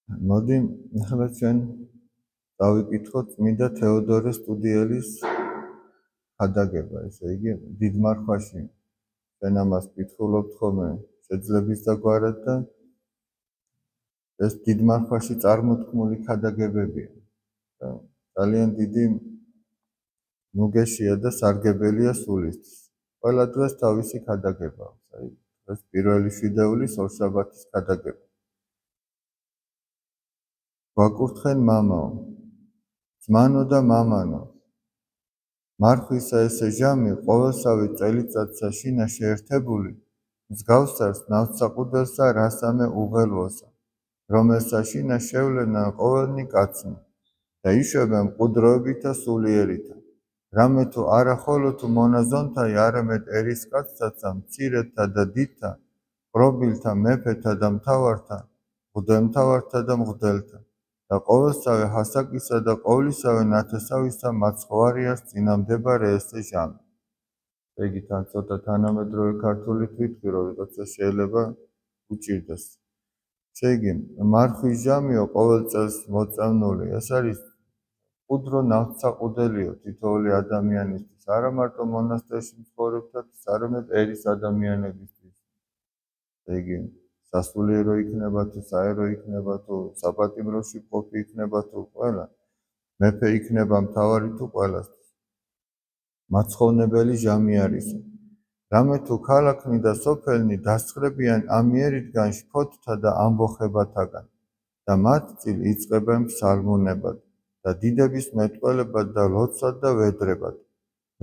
მოდი ახლა ჩვენ დავიკითხოთ წმინდა თეოდორე სტუდიელის ხადაგება, ესე იგი დიდ მარხვაში ჩვენ ამას კითხულობთ ხოლმე შეძლების დაგვარად და ეს დიდ მარხვაში წარმოთქმული ხადაგებებია და ძალიან დიდი ნუგეშია და სარგებელია სულისთვის. ყველა დღეს თავისი ხადაგება აქვს, აი ეს პირველი შვიდეულის ორშაბათის ხადაგება. ვაკურთხენ მამაო, ძმანო და მამანო, მარხვისა ესე ჟამი ყოველსავე წელიწადსა შინა შეერთებული, მსგავსავს ნავთსაყუდელსა რასამე უღელვოსა, რომელსა შინა შევლენა ყოველნი კაცნი და იშვება მყუდროებითა სულიერითა. რამე თუ არა ხოლო თუ მონაზონთაი, არამედ ერისკაცთაცა, მცირეთა და დიდთა, პრობილთა, მეფეთა და მთავართა, მღვდელმთავართა და მღვდელთა და ყოველსავე ჰასაკისა და ყოვლისავე ნათესავისა მაცხოვარიას წინამდებარე ესე ჟამი. იგი თან ცოტა თანამედროვე ქართულით ვიტყვი, რომ როცა შეიძლება უჭირდეს. შეიგი მარხვის ჟამიო ყოველ წელს მოწამნული, ეს არის მყუდრო ნავთსაყუდელიო თითოეული ადამიანისთვის, არა მარტო მონასტერში მცხოვრებთათვის, არამედ ერის ადამიანებისთვის. იგი სასულიერო იქნება თუ საერო იქნება თუ საპატიმროში ყოფი იქნება თუ ყველა, მეფე იქნება მთავარი თუ ყველასთვის. მაცხოვნებელი ჟამი არის. რამე თუ ქალაქნი და სოფელნი დასწრებიან ამიერიდან შფოთთა და ამბოხებათაგან და მათ წილ იწყებენ ფსალმუნებად და დიდების მეტყველებად და ლოცვად და ვედრებად,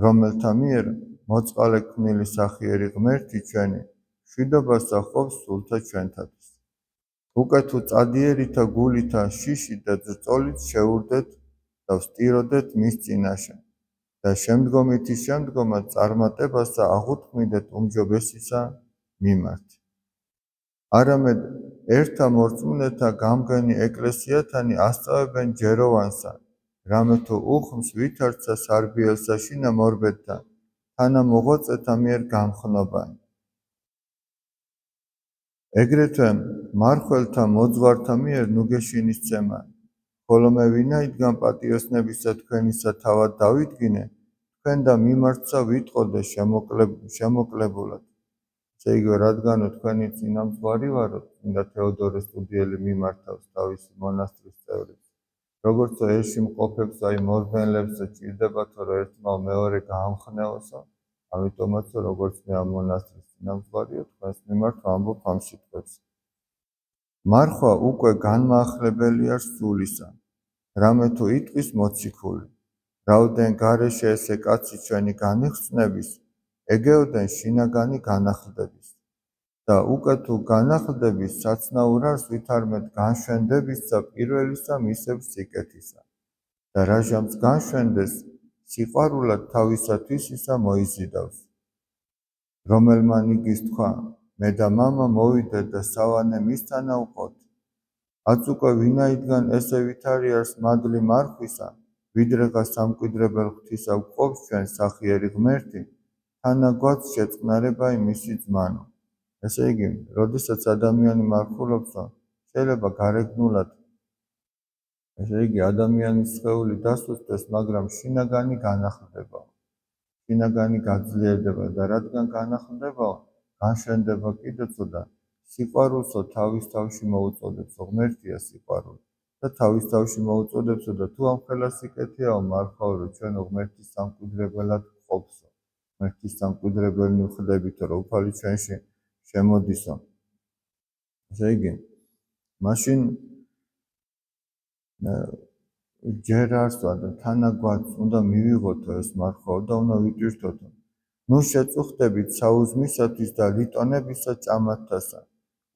რომელთა მიერ მოწყალე ქმნილი სახიერი ღმერთი ჩვენი მშვიდობას ახოვს სულთა ჩვენთათვის. უკვე თუ წადიერითა გულითა შიში და ძრწოლით შეურდეთ და ვსტიროდეთ მის წინაშე და შემდგომითი შემდგომად წარმატებასა აღუთქმიდეთ უმჯობესისა მიმართ. არამედ ერთა მორწმუნეთა გამგენი ეკლესიათანი ასწავებენ ჯეროვანსა, რამე თუ უხმს ვითარცა სარბიელსა შინა მორბედთა, თანა მოღვაწეთა მიერ გამხნობანი. ეგრეთვე მარხველთა მოძღვართა მიერ ნუგეშინისცემა, ხოლო მე ვინაიდან პატიოსნებისა თქვენისა თავად დავიდგინე, თქვენ და მიმართსა ვიტყოდე შემოკლებულად. ესე იგი, რადგანო თქვენი წინამძღვარი ვართ, წმინდა თეოდორე სტუდიელი მიმართავს თავისი მონასტრის წევრებს. როგორც ერში მყოფებს, აი მორბენლებს ჭირდებათო, რომ ერთმალ მეორე გაამხნევოსო, ამიტომაც როგორც მე ამ მონასტრის წინამძღვარიო, თქვენს მიმართ ვამბობ ამ სიტყვებს. მარხვა უკვე განმაახლებელია სულისა, რამე თუ იტყვის მოციქული, რაოდენ გარეშე ესე კაცი ჩვენი განიხსნების, ეგეოდენ შინაგანი განახლდების და უკვე თუ განახლდების საცნაურ არს ვითარმეთ განშვენდებისა პირველისა მისებს სიკეთისა და რა ჟამს განშვენდეს სიყვარულად თავისათვის ისა მოიზიდავს. რომელმა ნიგის თქვა, მე და მამა მოვიდეთ და სავანე მისთანა ვყოთ. აც უკვე ვინაიდან ესე ვითარი არს მადლი მარხვისა, ვიდრეღა სამკვიდრებელ ღვთისა გვყობს ჩვენ სახიერი ღმერთი, თანა გვაქვს შეწყნარება იმისი ძმანო. ესე იგი, როდესაც ადამიანი მარხულობსო, შეიძლება გარეგნულად, ესე იგი, ადამიანის სხეული დასუსტდეს, მაგრამ შინაგანი განახლდება, შინაგანი გაძლიერდება და რადგან განახლდება, განშვენდება კიდეცო და სიყვარულსო თავის თავში მოუწოდებსო, ღმერთია სიყვარული და თავის თავში მოუწოდებსო და თუ ამ ხელა სიკეთეაო მარხვაო, რომ ჩვენ ღმერთის სამკვიდრებელად ვყოფსო, ღმერთის სამკვიდრებელი ვხდებითო, რომ უფალი ჩვენში შემოდისო. ესე იგი, მაშინ ჯერ არსვა და თანაგვაც უნდა მივიღოთო ეს მარხვაო და უნდა ვიტვირთოთო. ნუ შეწუხდებით საუზმისათვის და ლიტონებისა ჭამათთასა.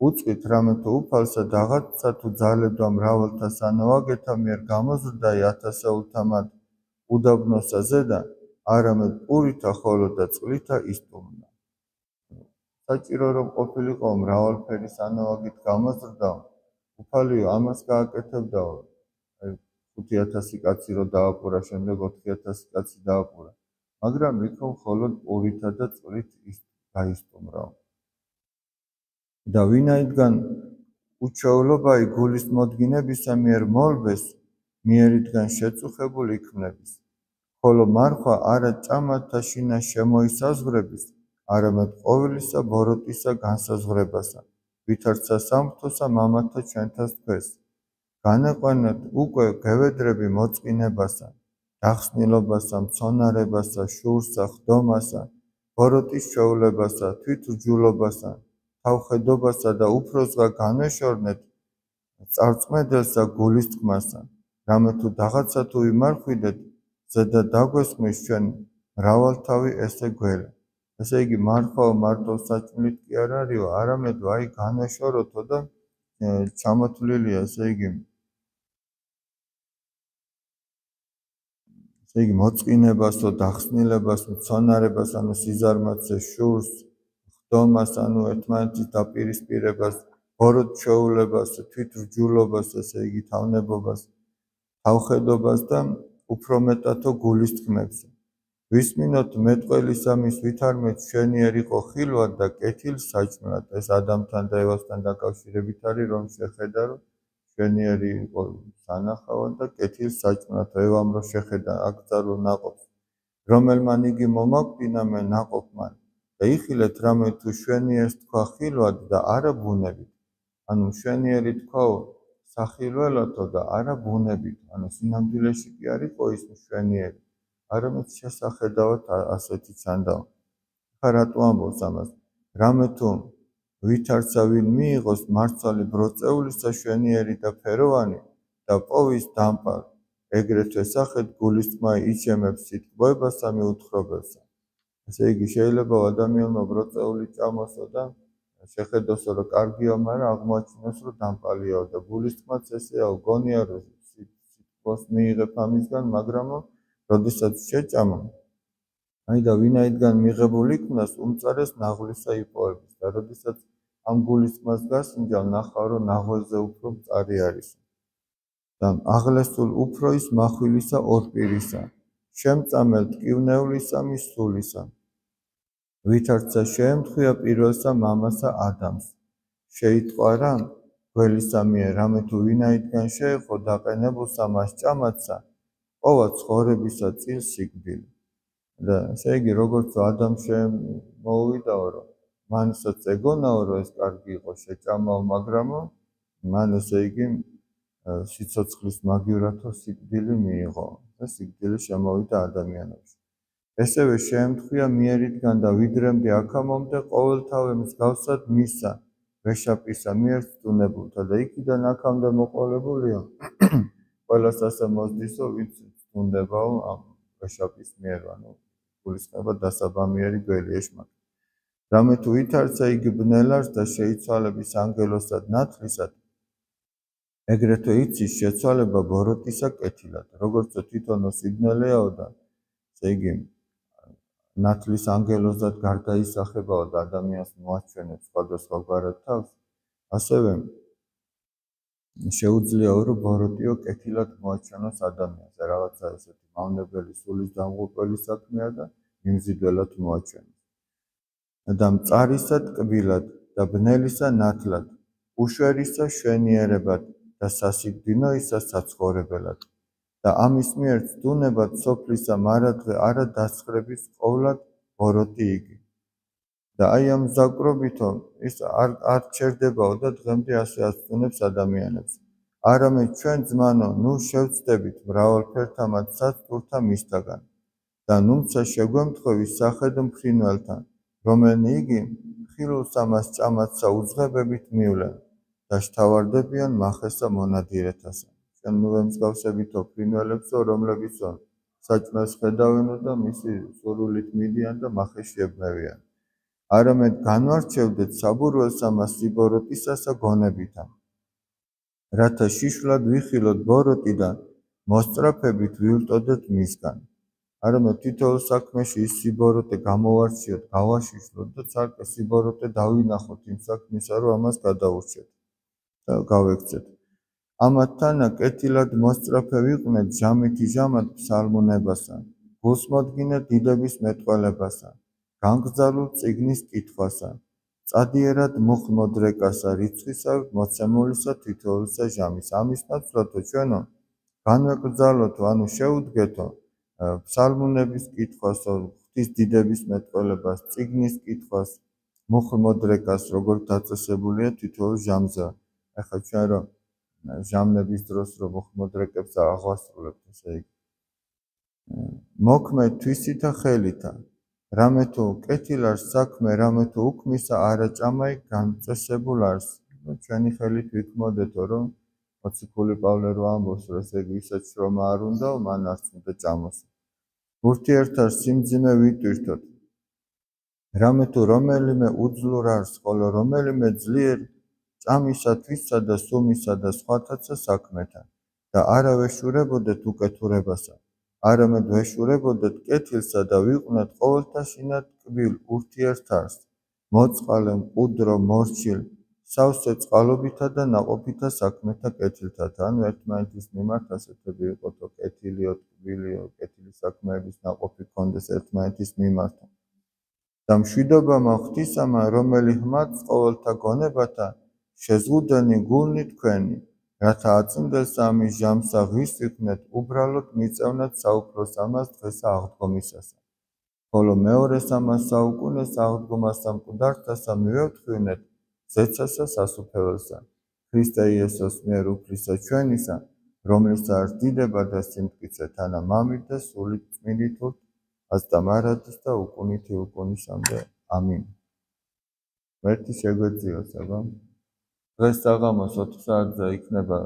უწყით რამე თუ უფალსა და აღარცსა თუ ძალებდა მრავალთა სანოვაგეთა მიერ გამოზრდა ათასეულთა მათ უდაბნოსა ზედა, არამედ პურითა ხოლო და წყლითა ისტუმნა. საჭირო რომ ყოფილიყო მრავალფერი სანოვაგით გამოზრდაო, უფალიო ამას გააკეთებდაო. 5000 კაცი რო დააპურა, შემდეგ 4000 კაცი დააპურა. მაგრამ იქო მხოლოდ პურითა და წყლით გაისტუმრაო. და ვინაიდან უჩვეულობაი გულის მოდგინებისა მიერ მოლბეს, მიერიდან შეწუხებული იქმნების. ხოლო მარხვა არა ჭამათთა შინა შემოისაზღვრების, არამედ ყოვლისა ბოროტისა განსაზღვრებასა, ვითარცა სასამართლოსა მამათა ჩვენთას თქვეს. განეყვანათ უკვე გევედრები მოწყინებასა, დახსნილობასა, მცონარებასა, შურსა, ხდომასა, ბოროტის ჩვეულებასა, თვითრჯულობასა, თავხედობასა და უფროსგა განვეშორნეთ წარწმედელსა გულის თქმასა, რამე თუ რაღაცა თუ ვიმარხვიდეთ, ზედა დაგვესხმის ჩვენ მრავალთავი ესე გველი. ესე იგი მარხვაო მარტო საჭმლით კი არ არისო, არამედ აი განვეშოროთო და ჩამოთვლილია, ესე იგი მოწყინებასო, დახსნილებას, მცონარებას, ანუ სიზარმაცე, შურს, ხდომას, ანუ ერთმანეთის დაპირისპირებას, ბოროტ ჩვეულებას, თვითრჯულობას, ესე იგი თავნებობას, თავხედობას და უფრო მეტათო გულის თქმებს. ვისმინოთ მეტყველისა მის ვითარმე ჩვენიერი იყო ხილვად და კეთილსაჭმლად. ეს ადამიანთან და ევასთან დაკავშირებით არის, რომ შეხედა, რომ ჩვენიერი იყო სანახავად და კეთილსაჭმლად. ევამ რო შეხედა აქ წარო ნაყოფს, რომელმან იგი მომაკვდინა მე ნაყოფმან და იხილეთ რამე თუ შვენიერს თქვა ხილვად და არა ბუნებით. ანუ შვენიერი თქვაო სახილველათო და არა ბუნებით, ანუ სინამდვილეში კი არ იყო ის შვენიერი, არამედ შესახედავად ასეთი ჩანდაო. ხა რატო ამბობს ამას? რამე თუ ვითარცა ვინ მიიღოს მარცვალი ბროწეულისა შვენიერი და ფეროვანი და პოვის დამპალ, ეგრეთვე სახეთ გულის თქმა იჩემებს სიტყვებასა მიუთხრობებსა. ესე იგი შეიძლება ადამიანმა ბროწეული ჭამოსო და შეხედოსო რომ კარგია, მაგრამ აღმოაჩინოს რომ დამპალიაო და გულის თქმაც ესეაო, გონია რომ სიტყვას მიიღებ ამისგან, მაგრამ როდესაც შეჭამა, აი და ვინაიდან მიღებული იქნას უმწარეს ნაღვლისა იპოვების და როდესაც ამ გულის თქმას გასინჯავ, ნახავ რომ ნაღველზე უფრო მწარი არის. და აღლესულ უფრო ის מחვილისა ორპირისა, შემწამელ ტკივნევლისა მის სულისა. ვითარცა შეემთხვია პირველსა მამასა ადამს. შეიტყვა რა გველისა მიერ, რამე თუ ვინაიდან შეეყო დაყენებულსა მას ჭამათსა, ყოვა ცხოვრებისა წილ სიკვდილი. და ესე იგი როგორც ადამ შემოუვიდაო, რომ მანსაც ეგონაო, რომ ეს კარგი იყო, შეჭამაო, მაგრამ მან ესე იგი სიცოცხლის მაგივრათო სიკვდილი მიიღო და სიკვდილი შემოვიდა ადამიანებში. ესევე შეემთხვია მიერიდან და ვიდრემდე აქამომდე ყოველთავე მსგავსად მისა ვეშაპისა მიერ სტუნებულთა და იქიდან აქამდე მოყოლებულიო ყველას ასე მოსდისო, ვინც სტუნდებაო ამ ვეშაპის მიერ, ანუ გულისხმება დასაბამიერი გველი ეშმაკი. რამე თუ ვითარცა იგი ბნელარს და შეიცვალების ანგელოსად ნათლისად, ეგრეთვე იცის შეცვალება ბოროტისა კეთილად, როგორც თვითონო სიბნელეაო და ესე იგი ნათლის ანგელოზად გარდაისახებაო და ადამიანს მოაჩვენებს სხვადასხვაგვარად თავს, ასევე შეუძლიაო რომ ბოროტიო კეთილად მოაჩვენოს ადამიანს, რაღაცა ესეთი მავნებელი სულის დამღუპველი საქმეა და მიმზიდველად მოაჩვენოს. და მწარისა ტკბილად და ბნელისა ნათლად, უშვერისა შვენიერებად და სასიკვდინოისა საცხოვრებელად. და ამის მიერ ცდუნებად სოფლისა მარადღე არა დასხრების ყოვლად ბოროტი იგი. და აი ამ მზაკვრობითო ის არ ჩერდებაო და დღემდე ასე აცდუნებს ადამიანებს. არამედ ჩვენ ძმანო, ნუ შევცდებით მრავალფერთამად საცტურთა მისთაგან და ნუმცა შეგვემთხოვის სახედ მფრინველთან, რომელი იგი ხილულსა მას ჭამათსა უძღებებით მივლენ და შთავარდებიან მახესა მონადირეთასა. ჩვენ ნუ ვემსგავსებითო ფრინველებსო, რომლებიცო საჭმელს ხედავენო და მისი სურვილით მიდიან და მახეში ებმევიან. არამედ განვარჩევდეთ საბურველსა მას სიბოროტისასა გონებითა, რათა შიშვლად ვიხილოთ ბოროტიდან, მოსწრაფებით ვივლტოდეთ მისგან. არამედ თითოეულ საქმეში ის სიბოროტე გამოვარჩიოთ, გავაშიშვლოთ და ცალკე სიბოროტე დავინახოთ იმ საქმისა, რომ ამას გადაურჩეთ და გავექცეთ. ამათთანა კეთილად მოსწრაფე ვიყვნეთ ჟამითი ჟამად ფსალმუნებასა, გულს მოდგინეთ დიდების მეტყველებასა, განგრძალულ წიგნის კითხვასა, წადიერად მუხმოდრეკასა რიცხვისა მოცემულისა თითოეულისა ჟამის. ამის ნაცვლადო ჩვენო განვეკრძალოთო, ანუ შეუდგეთო ფსალმუნების კითხვასო, ღვთის დიდების მეტყველებას, წიგნის კითხვას, მუხმოდრეკას, როგორც დაწესებულია თითოეულ ჟამზე. ახლა ჩვენ რომ ჟამნების დროს რომ მუხმოდრეკებს აღვასრულებთ, ესე იგი მოქმედ თვისითა ხელითა, რამე თუ კეთილ არს საქმე, რამე თუ უქმისა არაჭამაი განწესებულ არს. ჩვენი ხელით ვიქმოდეთო, რომ მოციქული პავლე რო ამბობს, რომ ესე იგი ვისაც შრომა არ უნდა, მან არც უნდა ჭამოს. ურთიერთად სიმძიმე ვიტვირთოთ. რამე თუ რომელიმე უძლურ არს, ხოლო რომელიმე ძლიერ ჭამისა, თვისსა და სუმისა და სხვათაცა საქმეთან და არა ვეშურებოდეთ უკეთურებასა, არამედ ვეშურებოდეთ კეთილსა და ვიყვნოთ ყოველთაშინად ტკბილ ურთიერთარს, მოწყალე, მყუდრო, მორჩილ, სავსე წყალობითა და ნაყოფითა საქმეთა კეთილთათ. ანუ ერთმანეთის მიმართ ასეთები იყოთო, კეთილიო, ტკბილიო, კეთილი საქმეების ნაყოფი ქონდეს ერთმანეთის მიმართ. და მშვიდობა ღვთისამა, რომელი ჰმაც ყოველთა გონებათა შეზღუდენი გულნი თქვენი, რათა აწინდეს ამის ჟამსა ღირს იქნეთ უბრალოდ მიწევნად საუფროს ამას დღესა აღდგომისასა. ხოლო მეორეს ამას საუკუნეს აღდგომასა მკვდართასა მივევთხოვნეთ ზეცასა სასუფეველსა, ქრისტე იესოს მიერ უფლისა ჩვენისა, რომლისა არ დიდება და სიმტკიცე თანა მამით და სულით წმინდით აცდა მარადს და უკუნითი უკუნისამდე. ამინ. მერტი შეგვეციოს, აბა. დღეს საღამოს 4 საათზე იქნება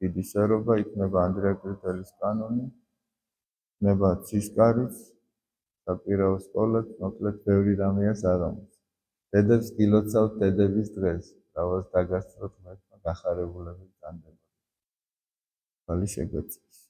დიდი სერობა, იქნება ანდრია კრიტელის კანონი, იქნება ცისკარიც, საპირეო სკოლაც, მოკლედ ბევრი რამეა საღამოს. დედებს გილოცავთ დედების დღეს, რაված დაგასწროთ ღმერთმა გახარებულები განდება. ხალი შეგვეციოს.